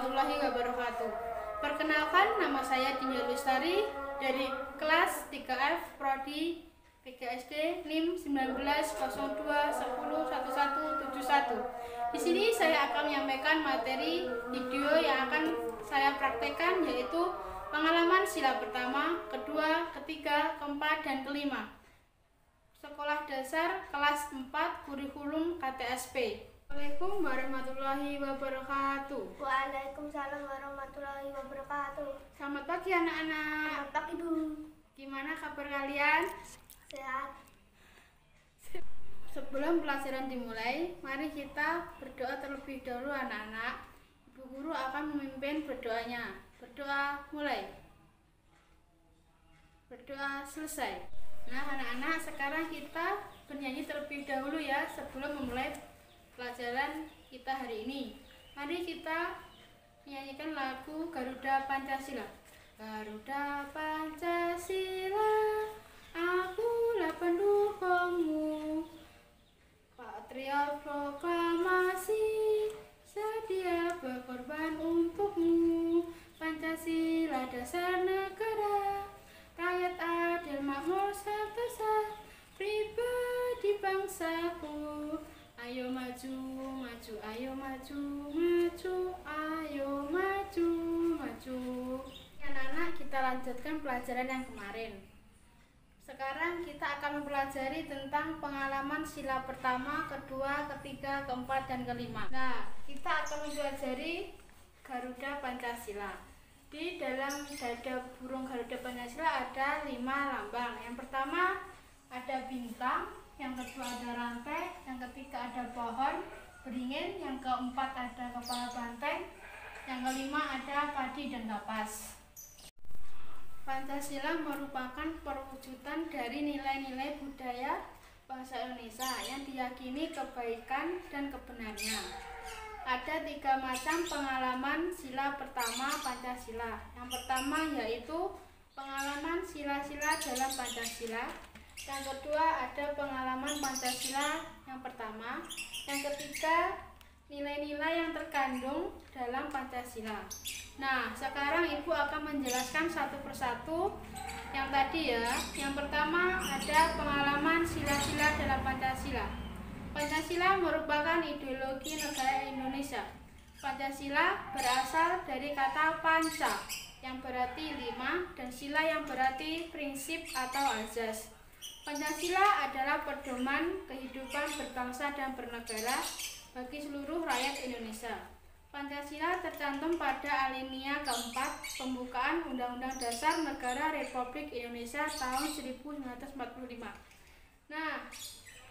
warahmatullahi wabarakatuh. Perkenalkan, nama saya Dinda Lestari dari kelas 3F Prodi PGSD NIM 1902101171. Di sini saya akan menyampaikan materi video yang akan saya praktekkan, yaitu pengalaman sila pertama, kedua, ketiga, keempat, dan kelima. Sekolah Dasar kelas 4 kurikulum KTSP. Assalamualaikum warahmatullahi wabarakatuh. Waalaikumsalam warahmatullahi wabarakatuh. Selamat pagi anak-anak. Selamat pagi Bu. Gimana kabar kalian? Sehat. Sebelum pelajaran dimulai, mari kita berdoa terlebih dahulu anak-anak. Ibu guru akan memimpin berdoanya. Berdoa mulai. Berdoa selesai. Nah anak-anak, sekarang kita bernyanyi terlebih dahulu ya sebelum memulai pelajaran kita hari ini. Mari kita menyanyikan lagu Garuda Pancasila. Garuda Pancasila, akulah pendukungmu, patriot proklamasi, sedia berkorban untukmu. Pancasila dasar negara, rakyat adil makmur serta pribadi bangsaku. Ayo maju, maju, ayo maju, maju, ayo maju, maju. Anak-anak, kita lanjutkan pelajaran yang kemarin. Sekarang kita akan mempelajari tentang pengalaman sila pertama, kedua, ketiga, keempat, dan kelima. Nah, kita akan mempelajari Garuda Pancasila. Di dalam dada burung Garuda Pancasila ada 5 lambang. Yang pertama ada bintang, yang kedua ada rantai, yang ketiga ada pohon beringin, yang keempat ada kepala banteng, yang kelima ada padi dan kapas. Pancasila merupakan perwujudan dari nilai-nilai budaya bangsa Indonesia yang diyakini kebaikan dan kebenarnya. Ada 3 macam pengalaman sila pertama Pancasila. Yang pertama yaitu pengalaman sila-sila dalam Pancasila. Yang kedua ada pengalaman Pancasila yang pertama. Yang ketiga nilai-nilai yang terkandung dalam Pancasila. Nah, sekarang Ibu akan menjelaskan satu persatu yang tadi ya. Yang pertama ada pengalaman sila-sila dalam Pancasila. Pancasila merupakan ideologi negara Indonesia. Pancasila berasal dari kata panca yang berarti 5 dan sila yang berarti prinsip atau azas. Pancasila adalah pedoman kehidupan berbangsa dan bernegara bagi seluruh rakyat Indonesia. Pancasila tercantum pada alinea keempat pembukaan Undang-Undang Dasar Negara Republik Indonesia tahun 1945. Nah,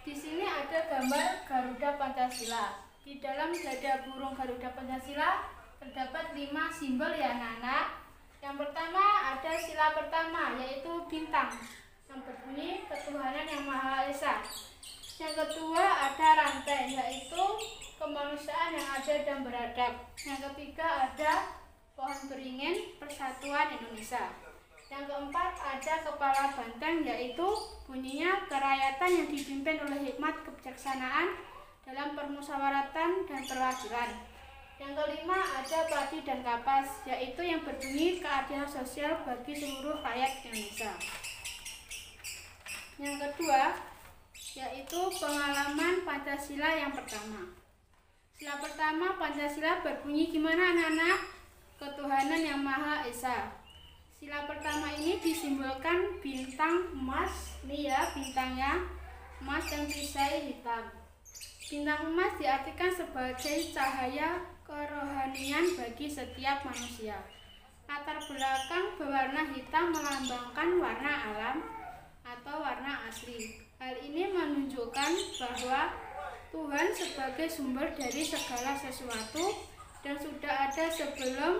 di sini ada gambar Garuda Pancasila. Di dalam dada burung Garuda Pancasila terdapat 5 simbol ya anak-anak. Yang pertama ada sila pertama yaitu bintang yang berbunyi ketuhanan yang Maha Esa. Yang kedua ada rantai yaitu kemanusiaan yang adil dan beradab. Yang ketiga ada pohon beringin persatuan Indonesia. Yang keempat ada kepala banteng yaitu bunyinya kerakyatan yang dipimpin oleh hikmat kebijaksanaan dalam permusyawaratan dan perwakilan. Yang kelima ada padi dan kapas yaitu yang berbunyi keadilan sosial bagi seluruh rakyat Indonesia. Yang kedua yaitu pengalaman Pancasila yang pertama. Sila pertama Pancasila berbunyi gimana anak-anak? Ketuhanan yang Maha Esa. Sila pertama ini disimbolkan bintang emas, ini ya bintangnya emas dan perisai hitam. Bintang emas diartikan sebagai cahaya kerohanian bagi setiap manusia. Latar belakang berwarna hitam melambangkan warna alam atau warna asli. Hal ini menunjukkan bahwa Tuhan sebagai sumber dari segala sesuatu dan sudah ada sebelum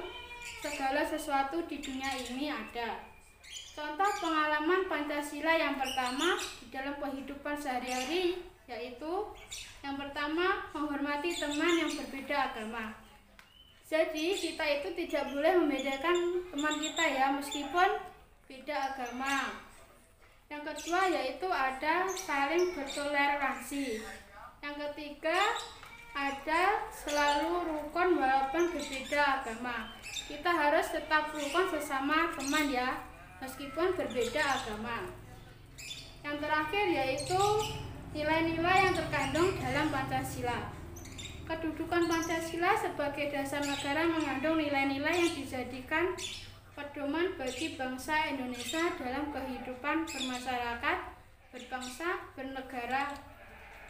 segala sesuatu di dunia ini ada. Contoh pengalaman Pancasila yang pertama di dalam kehidupan sehari-hari yaitu yang pertama menghormati teman yang berbeda agama. Jadi kita itu tidak boleh membedakan teman kita ya meskipun beda agama. Yang kedua yaitu ada saling bertoleransi. Yang ketiga ada selalu rukun walaupun berbeda agama. Kita harus tetap rukun sesama teman ya, meskipun berbeda agama. Yang terakhir yaitu nilai-nilai yang terkandung dalam Pancasila. Kedudukan Pancasila sebagai dasar negara mengandung nilai-nilai yang dijadikan pedoman bagi bangsa Indonesia dalam kehidupan bermasyarakat, berbangsa, bernegara.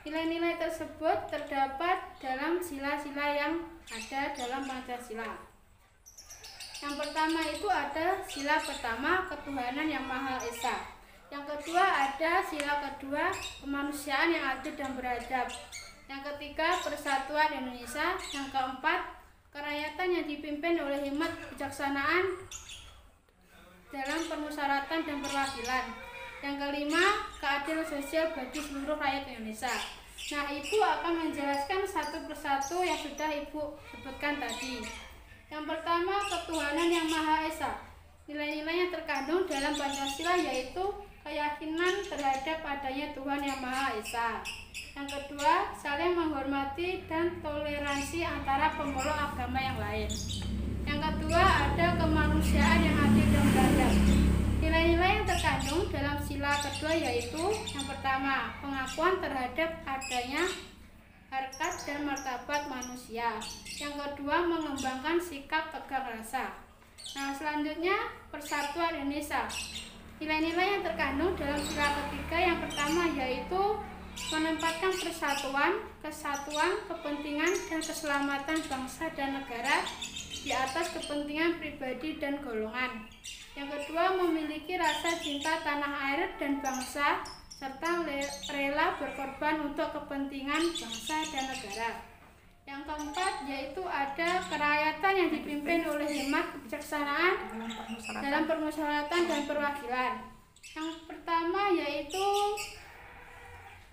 Nilai-nilai tersebut terdapat dalam sila-sila yang ada dalam Pancasila. Yang pertama itu ada sila pertama, ketuhanan yang Maha Esa. Yang kedua ada sila kedua, kemanusiaan yang adil dan beradab. Yang ketiga, persatuan Indonesia. Yang keempat, kerakyatan yang dipimpin oleh hikmat kebijaksanaan dalam permusyawaratan dan perwakilan. Yang kelima, keadilan sosial bagi seluruh rakyat Indonesia. Nah, Ibu akan menjelaskan satu persatu yang sudah Ibu sebutkan tadi. Yang pertama, ketuhanan yang Maha Esa. Nilai-nilai yang terkandung dalam Pancasila yaitu keyakinan terhadap adanya Tuhan yang Maha Esa. Yang kedua, saling menghormati dan toleransi antara pemeluk agama yang lain. Yang kedua, ada kemanusiaan yang adil dan beradab. Nilai-nilai yang terkandung dalam sila kedua yaitu yang pertama, pengakuan terhadap adanya harkat dan martabat manusia. Yang kedua, mengembangkan sikap tegar rasa. Nah, selanjutnya persatuan Indonesia. Nilai-nilai yang terkandung dalam sila ketiga yang pertama yaitu menempatkan persatuan, kesatuan, kepentingan, dan keselamatan bangsa dan negara di atas kepentingan pribadi dan golongan. Yang kedua, memiliki rasa cinta tanah air dan bangsa serta rela berkorban untuk kepentingan bangsa dan negara. Yang keempat yaitu ada kerakyatan yang dipimpin oleh hikmat kebijaksanaan dalam permusyawaratan dan perwakilan. Yang pertama yaitu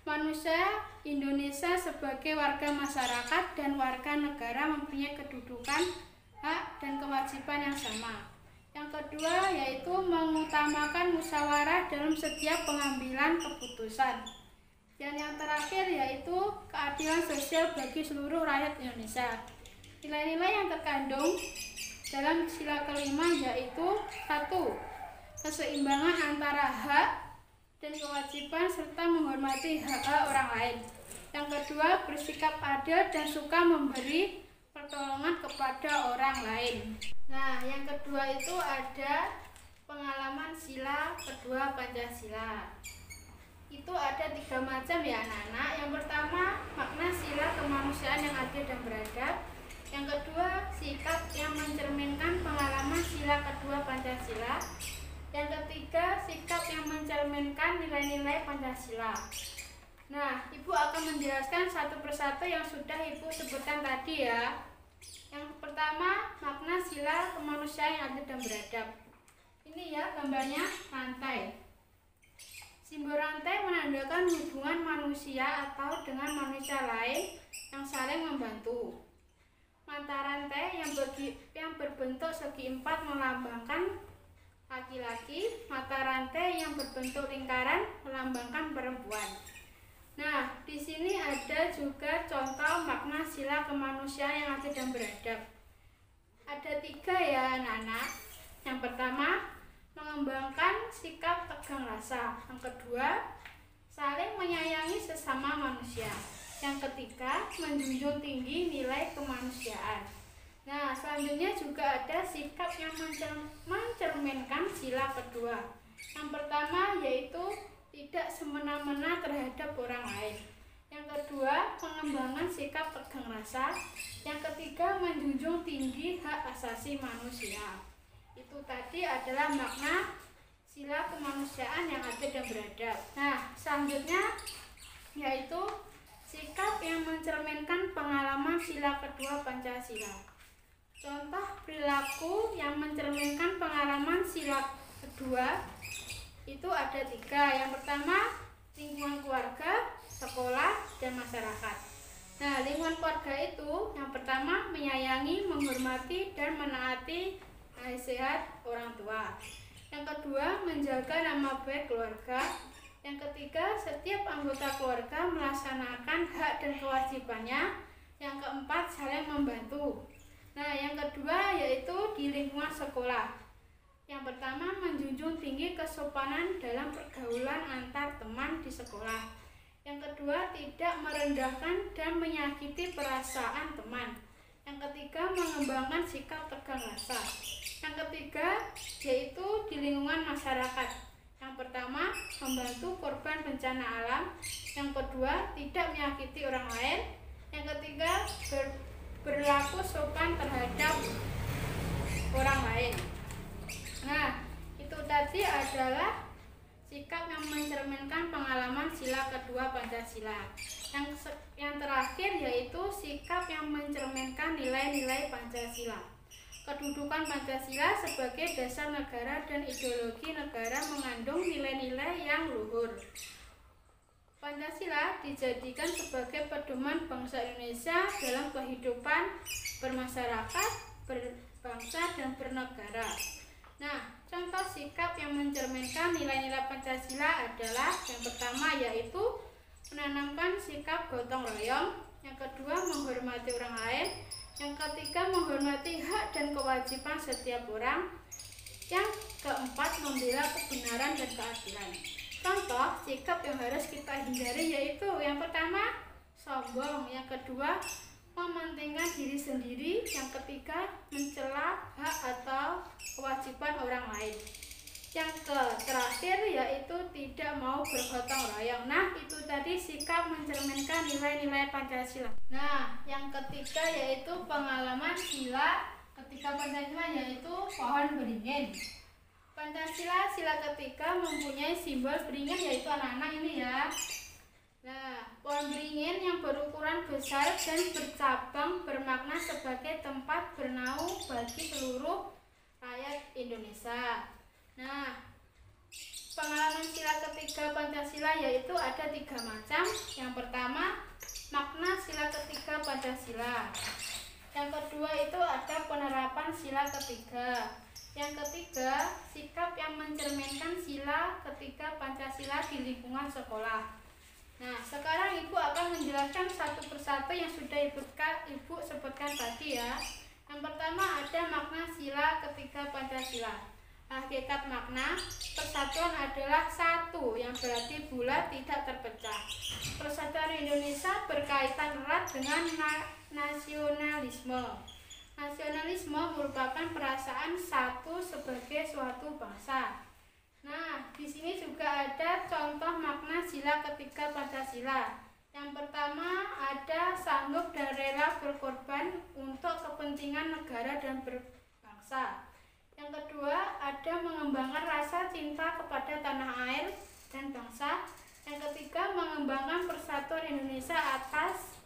manusia Indonesia sebagai warga masyarakat dan warga negara mempunyai kedudukan, hak, dan kewajiban yang sama. Yang kedua yaitu mengutamakan musyawarah dalam setiap pengambilan keputusan. Dan yang terakhir yaitu keadilan sosial bagi seluruh rakyat Indonesia. Nilai-nilai yang terkandung dalam sila kelima yaitu satu, keseimbangan antara hak dan kewajiban serta menghormati hak-hak orang lain. Yang kedua, bersikap adil dan suka memberi pertolongan kepada orang lain. Nah, yang kedua itu ada pengalaman sila kedua Pancasila. Itu ada 3 macam ya anak-anak. Yang pertama, makna sila kemanusiaan yang adil dan beradab. Yang kedua, sikap yang mencerminkan pengalaman sila kedua Pancasila. Yang ketiga, sikap yang mencerminkan nilai-nilai Pancasila. Nah, Ibu akan menjelaskan satu persatu yang sudah Ibu sebutkan tadi ya. Yang pertama, makna sila kemanusiaan yang adil dan beradab. Ini ya gambarnya rantai. Simbol rantai menandakan hubungan manusia atau dengan manusia lain yang saling membantu. Mata rantai yang berbentuk segi empat melambangkan laki-laki, mata rantai yang berbentuk lingkaran melambangkan perempuan. Nah, di sini ada juga contoh makna sila kemanusiaan yang adil dan beradab. Ada 3 ya anak-anak. Yang pertama, mengembangkan sikap tegang rasa. Yang kedua, saling menyayangi sesama manusia. Yang ketiga, menjunjung tinggi nilai kemanusiaan. Nah, selanjutnya juga ada sikap yang mencerminkan sila kedua. Yang pertama yaitu tidak semena-mena terhadap orang lain. Yang kedua, pengembangan sikap tegang rasa. Yang ketiga, menjunjung tinggi hak asasi manusia. Itu tadi adalah makna sila kemanusiaan yang adil dan beradab. Nah, selanjutnya yaitu sikap yang mencerminkan pengalaman sila kedua Pancasila. Contoh perilaku yang mencerminkan pengalaman sila kedua itu ada 3. Yang pertama, lingkungan keluarga, sekolah, dan masyarakat. Nah, lingkungan keluarga itu yang pertama menyayangi, menghormati, dan menaati nasihat orang tua. Yang kedua, menjaga nama baik keluarga. Yang ketiga, setiap anggota keluarga melaksanakan hak dan kewajibannya Yang keempat, saling membantu. Nah, yang kedua yaitu di lingkungan sekolah. Yang pertama, menjunjung tinggi kesopanan dalam pergaulan antar teman di sekolah. Yang kedua, tidak merendahkan dan menyakiti perasaan teman. Yang ketiga, mengembangkan sikap tegang rasa. Yang ketiga, yaitu di lingkungan masyarakat. Yang pertama, membantu korban bencana alam. Yang kedua, tidak menyakiti orang lain. Yang ketiga, berlaku sopan terhadap orang lain. Nah, itu tadi adalah sikap yang mencerminkan pengalaman sila kedua Pancasila. Yang terakhir yaitu sikap yang mencerminkan nilai-nilai Pancasila. Kedudukan Pancasila sebagai dasar negara dan ideologi negara mengandung nilai-nilai yang luhur. Pancasila dijadikan sebagai pedoman bangsa Indonesia dalam kehidupan bermasyarakat, berbangsa, dan bernegara. Nah, contoh sikap yang mencerminkan nilai-nilai Pancasila adalah yang pertama yaitu menanamkan sikap gotong royong, yang kedua menghormati orang lain, yang ketiga menghormati hak dan kewajiban setiap orang, yang keempat membela kebenaran dan keadilan. Contoh sikap yang harus kita hindari yaitu yang pertama sombong, yang kedua mementingkan diri sendiri, yang ketiga mencela hak atau kewajiban orang lain, yang terakhir yaitu tidak mau bergotong royong. Nah, itu tadi sikap mencerminkan nilai-nilai Pancasila. Nah, yang ketiga yaitu pengalaman sila ketika Pancasila yaitu pohon beringin. Pancasila sila ketiga mempunyai simbol beringin yaitu anak-anak ini ya. Nah, pohon beringin yang berukuran besar dan bercabang bermakna sebagai tempat bernaung bagi seluruh rakyat Indonesia. Nah, pengalaman sila ketiga Pancasila yaitu ada 3 macam. Yang pertama, makna sila ketiga Pancasila. Yang kedua itu ada penerapan sila ketiga. Yang ketiga, sikap yang mencerminkan sila ketiga Pancasila di lingkungan sekolah. Nah, sekarang Ibu akan menjelaskan satu persatu yang sudah Ibu sebutkan tadi ya. Yang pertama ada makna sila ketiga Pancasila. Hakikat makna, persatuan adalah satu, yang berarti bulat tidak terpecah. Persatuan Indonesia berkaitan erat dengan nasionalisme. Nasionalisme merupakan perasaan satu sebagai suatu bangsa. Nah, di sini juga ada contoh makna sila ketiga Pancasila. Yang pertama ada sanggup dan rela berkorban untuk kepentingan negara dan berbangsa. Yang kedua ada mengembangkan rasa cinta kepada tanah air dan bangsa. Yang ketiga mengembangkan persatuan Indonesia atas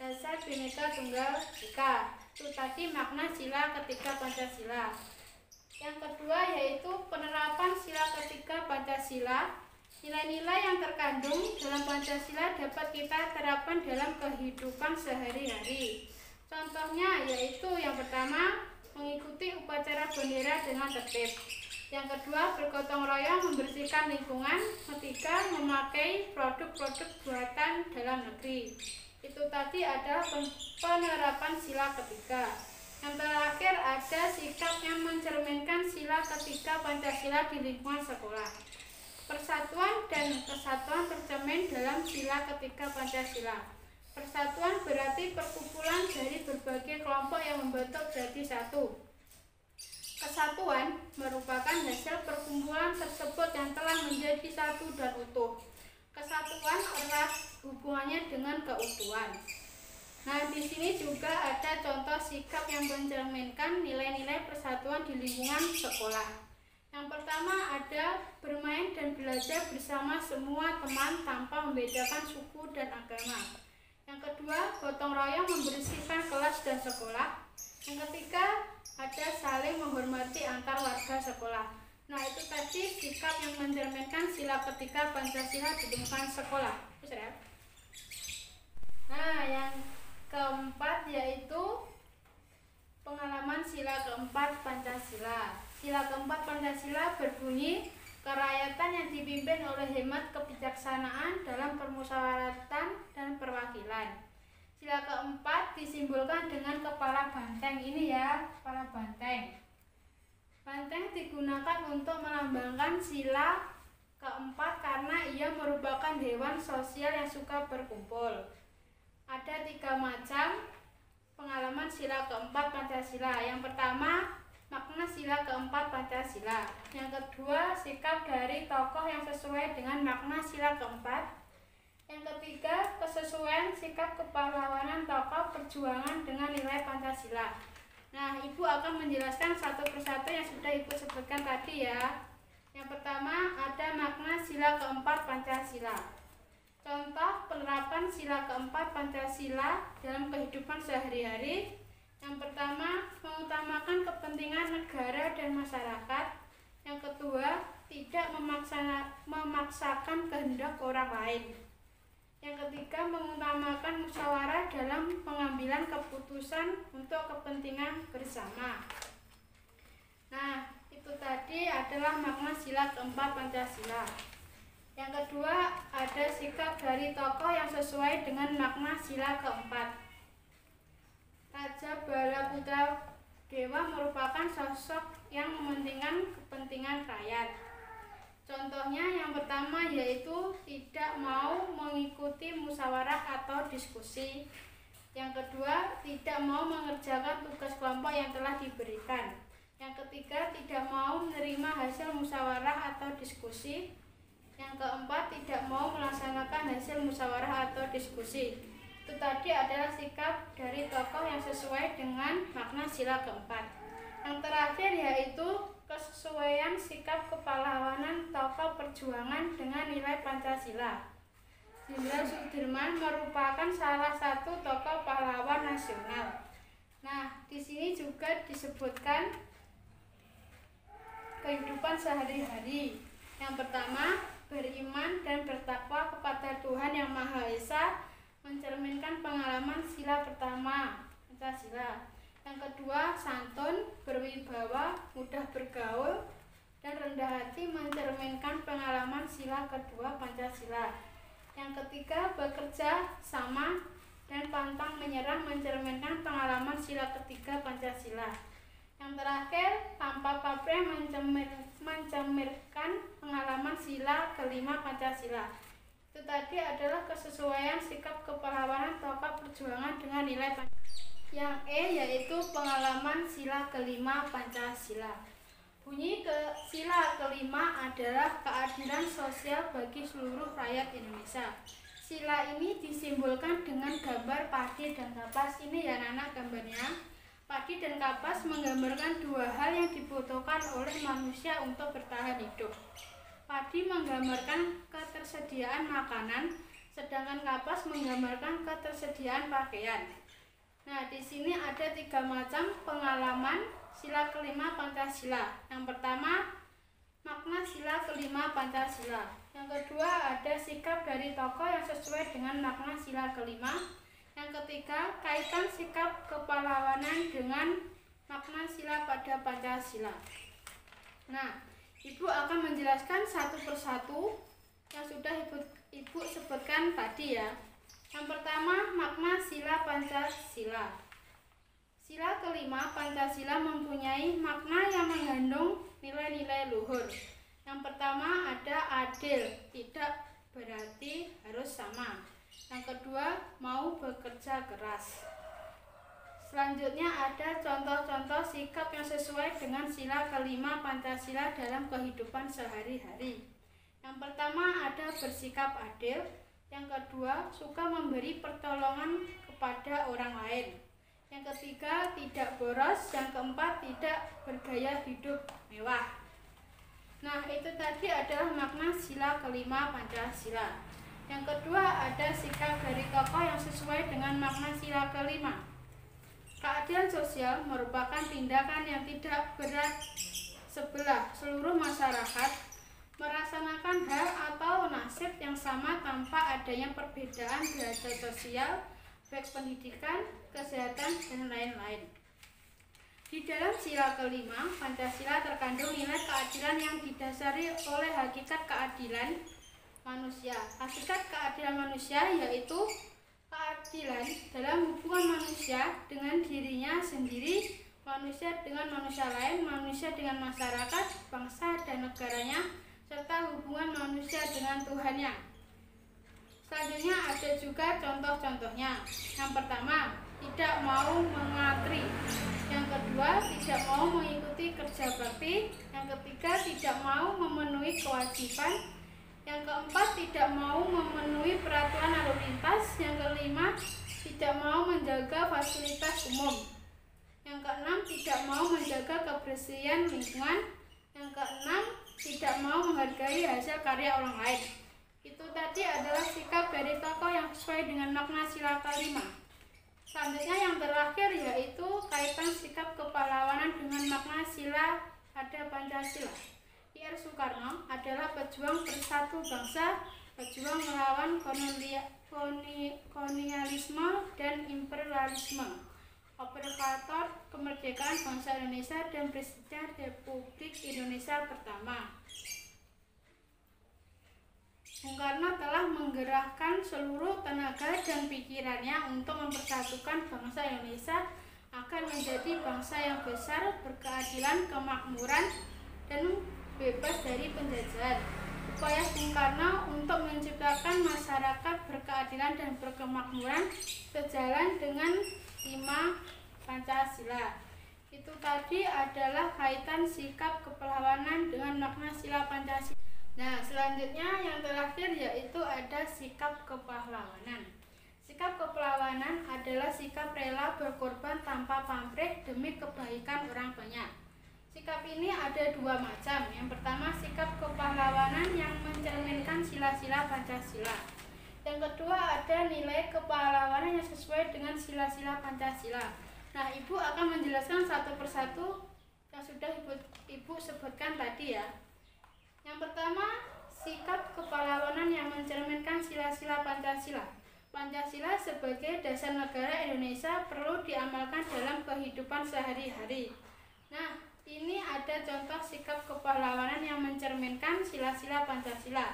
dasar Bhinneka Tunggal Ika. Itu tadi makna sila ketiga Pancasila. Yang kedua yaitu penerapan sila ketiga Pancasila. Nilai-nilai yang terkandung dalam Pancasila dapat kita terapkan dalam kehidupan sehari-hari. Contohnya yaitu yang pertama mengikuti upacara bendera dengan tertib. Yang kedua bergotong royong membersihkan lingkungan. Ketiga memakai produk-produk buatan dalam negeri. Itu tadi adalah penerapan sila ketiga. Yang terakhir ada sikap yang mencerminkan sila ketiga Pancasila di lingkungan sekolah. Persatuan dan kesatuan tercermin dalam sila ketiga Pancasila. Persatuan berarti perkumpulan dari berbagai kelompok yang membentuk jadi satu. Kesatuan merupakan hasil perkumpulan tersebut yang telah menjadi satu dan utuh. Kesatuan erat hubungannya dengan keutuhan. Nah, di sini juga ada contoh sikap yang mencerminkan nilai-nilai persatuan di lingkungan sekolah. Yang pertama ada bermain dan belajar bersama semua teman tanpa membedakan suku dan agama. Yang kedua, gotong royong membersihkan kelas dan sekolah. Yang ketiga, ada saling menghormati antar warga sekolah. Nah, itu tadi sikap yang mencerminkan sila ketiga Pancasila di lingkungan sekolah. Nah, yang keempat yaitu pengalaman sila keempat Pancasila. Sila keempat Pancasila berbunyi kerakyatan yang dipimpin oleh hemat kebijaksanaan dalam permusyawaratan dan perwakilan. Sila keempat disimbolkan dengan kepala banteng. Ini ya, kepala banteng. Banteng digunakan untuk melambangkan sila keempat karena ia merupakan hewan sosial yang suka berkumpul. Ada 3 macam pengalaman sila keempat Pancasila. Yang pertama, makna sila keempat Pancasila. Yang kedua, sikap dari tokoh yang sesuai dengan makna sila keempat. Yang ketiga, kesesuaian sikap kepahlawanan tokoh perjuangan dengan nilai Pancasila. Nah, Ibu akan menjelaskan satu persatu yang sudah Ibu sebutkan tadi ya. Yang pertama, ada makna sila keempat Pancasila. Contoh penerapan sila keempat Pancasila dalam kehidupan sehari-hari. Yang pertama, mengutamakan kepentingan negara dan masyarakat. Yang kedua, tidak memaksakan kehendak orang lain. Yang ketiga, mengutamakan musyawarah dalam pengambilan keputusan untuk kepentingan bersama. Nah, itu tadi adalah makna sila keempat Pancasila. Yang kedua, ada sikap dari tokoh yang sesuai dengan makna sila keempat. Raja Balaputra Dewa merupakan sosok yang mementingkan kepentingan rakyat. Contohnya yang pertama yaitu tidak mau mengikuti musyawarah atau diskusi. Yang kedua, tidak mau mengerjakan tugas kelompok yang telah diberikan. Yang ketiga, tidak mau menerima hasil musyawarah atau diskusi. Yang keempat, tidak mau melaksanakan hasil musyawarah atau diskusi. Itu tadi adalah sikap dari tokoh yang sesuai dengan makna sila keempat. Yang terakhir yaitu kesesuaian sikap kepahlawanan tokoh perjuangan dengan nilai Pancasila. Jenderal Sudirman merupakan salah satu tokoh pahlawan nasional. Nah, di sini juga disebutkan kehidupan sehari-hari. Yang pertama, beriman dan bertakwa kepada Tuhan Yang Maha Esa, mencerminkan pengalaman sila pertama Pancasila. Yang kedua, santun, berwibawa, mudah bergaul, dan rendah hati, mencerminkan pengalaman sila kedua Pancasila. Yang ketiga, bekerja sama dan pantang menyerah, mencerminkan pengalaman sila ketiga Pancasila. Yang terakhir, tanpa pamrih, mencerminkan pengalaman sila kelima Pancasila. Itu tadi adalah kesesuaian sikap kepahlawanan tokoh perjuangan dengan nilai Pancasila. Yang E yaitu pengalaman sila kelima Pancasila. Bunyi sila kelima adalah keadilan sosial bagi seluruh rakyat Indonesia. Sila ini disimbolkan dengan gambar padi dan kapas. Ini ya anak gambarnya. Padi dan kapas menggambarkan dua hal yang dibutuhkan oleh manusia untuk bertahan hidup. Padi menggambarkan ketersediaan makanan, sedangkan kapas menggambarkan ketersediaan pakaian. Nah, di sini ada 3 macam pengalaman sila kelima Pancasila. Yang pertama, makna sila kelima Pancasila. Yang kedua, ada sikap dari tokoh yang sesuai dengan makna sila kelima. Yang ketiga, kaitan sikap kepahlawanan dengan makna sila pada Pancasila. Nah, Ibu akan menjelaskan satu persatu yang sudah Ibu sebutkan tadi ya. Yang pertama, makna sila Pancasila. Sila kelima Pancasila mempunyai makna yang mengandung nilai-nilai luhur. Yang pertama ada adil, tidak berarti harus sama. Yang kedua, mau bekerja keras. Selanjutnya ada contoh-contoh sikap yang sesuai dengan sila kelima Pancasila dalam kehidupan sehari-hari. Yang pertama ada bersikap adil. Yang kedua, suka memberi pertolongan kepada orang lain. Yang ketiga, tidak boros. Yang keempat, tidak bergaya hidup mewah. Nah, itu tadi adalah makna sila kelima Pancasila. Yang kedua, ada sikap dari tokoh yang sesuai dengan makna sila kelima. Keadilan sosial merupakan tindakan yang tidak berat sebelah seluruh masyarakat, merasakan hak atau nasib yang sama tanpa adanya perbedaan derajat sosial, baik pendidikan, kesehatan, dan lain-lain. Di dalam sila kelima, Pancasila terkandung nilai keadilan yang didasari oleh hakikat keadilan manusia. Hakikat keadilan manusia yaitu keadilan dalam hubungan manusia dengan dirinya sendiri, manusia dengan manusia lain, manusia dengan masyarakat, bangsa dan negaranya, serta hubungan manusia dengan Tuhannya. Selanjutnya ada juga contoh-contohnya. Yang pertama, tidak mau mengantri. Yang kedua, tidak mau mengikuti kerja bakti. Yang ketiga, tidak mau memenuhi kewajiban. Yang keempat, tidak mau memenuhi peraturan lalu lintas. Yang kelima, tidak mau menjaga fasilitas umum. Yang keenam, tidak mau menjaga kebersihan lingkungan. Yang keenam, tidak mau menghargai hasil karya orang lain. Itu tadi adalah sikap dari tokoh yang sesuai dengan makna sila kelima. Selanjutnya yang terakhir yaitu kaitan sikap kepahlawanan dengan makna sila pada Pancasila. R. Soekarno adalah pejuang bersatu bangsa, pejuang melawan kolonialisme dan imperialisme, operator kemerdekaan bangsa Indonesia dan Presiden Republik Indonesia pertama. Bung Karno telah menggerakkan seluruh tenaga dan pikirannya untuk mempersatukan bangsa Indonesia agar menjadi bangsa yang besar, berkeadilan, kemakmuran, dan bebas dari penjajahan. Upaya Bung Karno untuk menciptakan masyarakat berkeadilan dan berkemakmuran sejalan dengan 5 Pancasila. Itu tadi adalah kaitan sikap kepahlawanan dengan makna sila Pancasila. Nah, selanjutnya yang terakhir yaitu ada sikap kepahlawanan. Sikap kepahlawanan adalah sikap rela berkorban tanpa pamrih demi kebaikan orang banyak. Sikap ini ada 2 macam. Yang pertama, sikap kepahlawanan yang mencerminkan sila-sila Pancasila. Yang kedua, ada nilai kepahlawanan yang sesuai dengan sila-sila Pancasila. Nah, Ibu akan menjelaskan satu persatu yang sudah Ibu sebutkan tadi ya. Yang pertama, sikap kepahlawanan yang mencerminkan sila-sila Pancasila. Pancasila sebagai dasar negara Indonesia perlu diamalkan dalam kehidupan sehari-hari. Nah, ini ada contoh sikap kepahlawanan yang mencerminkan sila-sila Pancasila.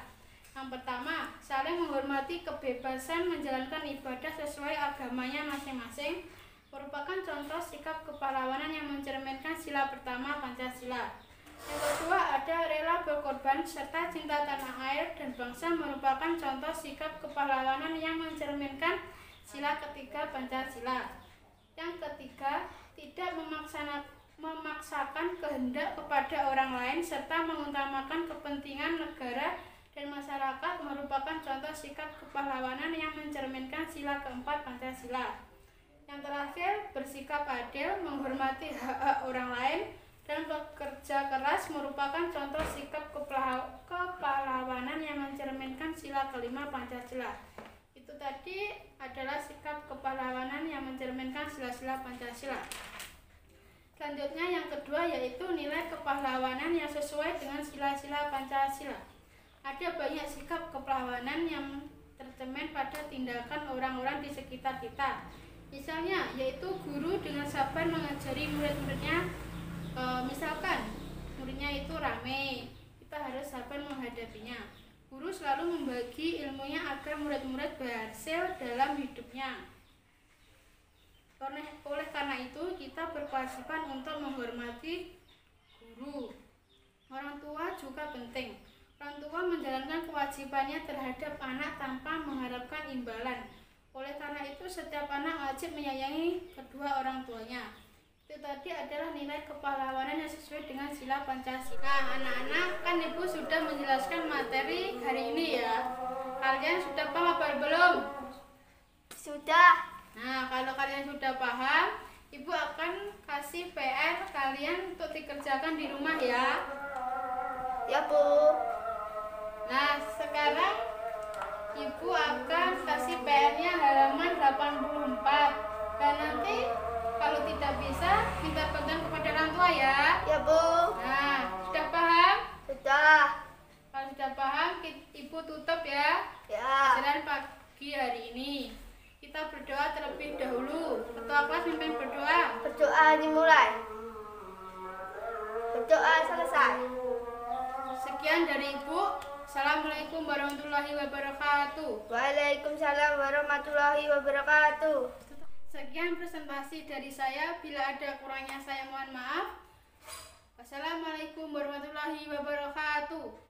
Yang pertama, saling menghormati kebebasan menjalankan ibadah sesuai agamanya masing-masing merupakan contoh sikap kepahlawanan yang mencerminkan sila pertama Pancasila. Yang kedua, ada rela berkorban serta cinta tanah air dan bangsa merupakan contoh sikap kepahlawanan yang mencerminkan sila ketiga Pancasila. Yang ketiga, tidak memaksakan kehendak kepada orang lain serta mengutamakan kepentingan negara dan masyarakat merupakan contoh sikap kepahlawanan yang mencerminkan sila keempat Pancasila. Yang terakhir, bersikap adil, menghormati hak-hak orang lain, dan bekerja keras merupakan contoh sikap kepahlawanan yang mencerminkan sila kelima Pancasila. Itu tadi adalah sikap kepahlawanan yang mencerminkan sila-sila Pancasila. Selanjutnya yang kedua yaitu nilai kepahlawanan yang sesuai dengan sila-sila Pancasila. Ada banyak sikap kepahlawanan yang tercermin pada tindakan orang-orang di sekitar kita. Misalnya yaitu guru dengan sabar mengajari murid-muridnya. Misalkan muridnya itu rame, kita harus sabar menghadapinya. Guru selalu membagi ilmunya agar murid-murid berhasil dalam hidupnya. Oleh karena itu, kita berkewajiban untuk menghormati guru. Orang tua juga penting. Orang tua menjalankan kewajibannya terhadap anak tanpa mengharapkan imbalan. Oleh karena itu, setiap anak wajib menyayangi kedua orang tuanya. Itu tadi adalah nilai kepahlawanan yang sesuai dengan sila Pancasila. Nah, anak-anak, kan Ibu sudah menjelaskan materi hari ini ya. Kalian sudah paham apa belum? Sudah. Nah, kalau kalian sudah paham, Ibu akan kasih PR kalian untuk dikerjakan di rumah ya. Ya, Bu. Nah, sekarang Ibu akan kasih PR-nya halaman 84. Dan nanti kalau tidak bisa, minta bantuan kepada orang tua ya. Ya, Bu. Nah, sudah paham? Sudah. Kalau sudah paham, Ibu tutup ya. Ya. Pelajaran pagi hari ini. Kita berdoa terlebih dahulu. Ketua kelas mimpin berdoa. Berdoa dimulai. Berdoa selesai. Sekian dari Ibu. Salam Assalamualaikum warahmatullahi wabarakatuh. Waalaikumsalam warahmatullahi wabarakatuh. Sekian presentasi dari saya. Bila ada kurangnya saya mohon maaf. Wassalamualaikum warahmatullahi wabarakatuh.